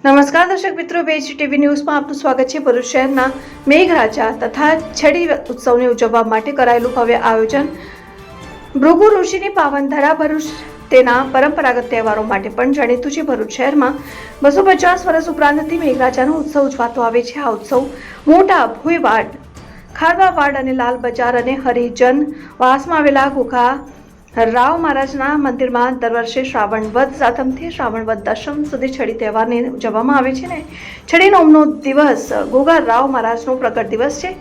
નમસ્કાર દર્શક મિત્રો, બેચ ટીવી ન્યૂઝમાં આપનું સ્વાગત છે। ભરૂચ શહેરના મેઘરાજા તથા છડી ઉત્સવને ઉજવવા માટે કરાયેલું ભવ્ય આયોજન ભૃગુ ઋષિની પાવન ધરા ભરૂચ તેના પરંપરાગત તહેવારો માટે પણ જાણીતું છે। ભરૂચ શહેરમાં 250 વર્ષ ઉપરાંતથી મેઘરાજાનો ઉત્સવ ઉજવાતો આવે છે। આ ઉત્સવ મોટા ભોયવાડ, ખારવાવાડ અને લાલ બજાર અને હરિજન વાસમાં આવેલા ઘોઘા રાવ મહારાજના મંદિરમાં દર વર્ષે શ્રાવણ વદ સાતમથી શ્રાવણ વદ દશમ સુધી છડી તહેવારને ઉજવવામાં આવે છે ને છડી નોમનો દિવસ ઘોઘા રાવ મહારાજનો પ્રગટ દિવસ છે।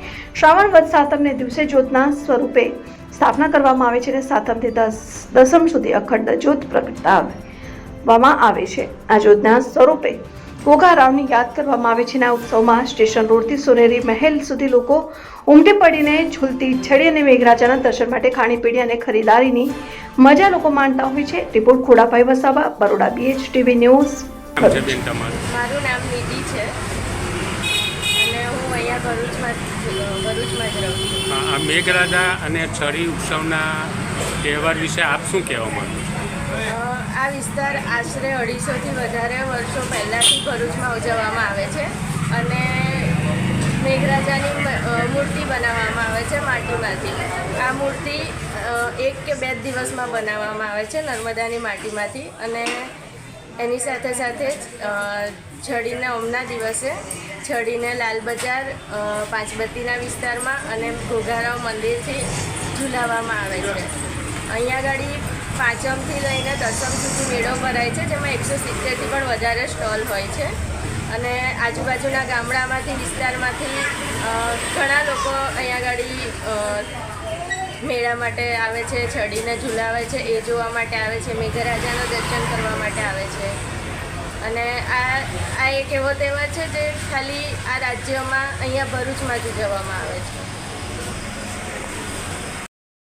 શ્રાવણ વદ સાતમને દિવસે જ્યોતના સ્વરૂપે સ્થાપના કરવામાં આવે છે અને સાતમથી દસમ સુધી અખંડ જ્યોત પ્રગટાવવામાં આવે છે। આ જ્યોતના સ્વરૂપે ઘોઘા રાવની યાદ કરવામાં આવે છે। આ ઉત્સવમાં સ્ટેશન રોડથી સોનેરી મહેલ સુધી લોકો ઉમટી પડીને ઝૂલતી છડી અને મેઘરાજાના દર્શન માટે ખાણીપીણી અને ખરીદારીની મજા લોકો માણતા હોય છે। Report Khodabhai Vasava, Baroda BH TV news. મારું નામ નિધિ છે અને હું અહીંયા ભરૂચમાં જ રહું છું। આ મેઘરાજા અને છડી ઉત્સવના તહેવાર વિશે આપ શું કહેવા માંગો છો? આ વિસ્તાર આશરે 250થી વધારે વર્ષો પહેલાંથી ભરૂચમાં ઉજવવામાં આવે છે અને મેઘરાજાની મૂર્તિ બનાવવામાં આવે છે માટીમાંથી। આ મૂર્તિ 1 કે 2 દિવસમાં બનાવવામાં આવે છે નર્મદાની માટીમાંથી અને એની સાથે સાથે જ છડીના ઓમના દિવસે છડીને લાલ બજાર, પાંચબત્તીના વિસ્તારમાં અને ઘોઘારાવ મંદિરથી ઝુલાવવામાં આવે છે। અહીંયા આગળ પાંચમથી લઈને દસમ સુધી મેળો ભરાય છે, જેમાં 170થી પણ વધારે સ્ટોલ હોય છે અને આજુબાજુના ગામડામાંથી વિસ્તારમાંથી ઘણા લોકો અહીંયા આગળ મેળા માટે આવે છે, છડીને ઝુલાવે છે એ જોવા માટે આવે છે, મેઘરાજાનું દર્શન કરવા માટે આવે છે અને આ એક એવો તહેવાર છે જે ખાલી આ રાજ્યમાં અહીંયા ભરૂચમાં જ ઉજવવામાં આવે છે।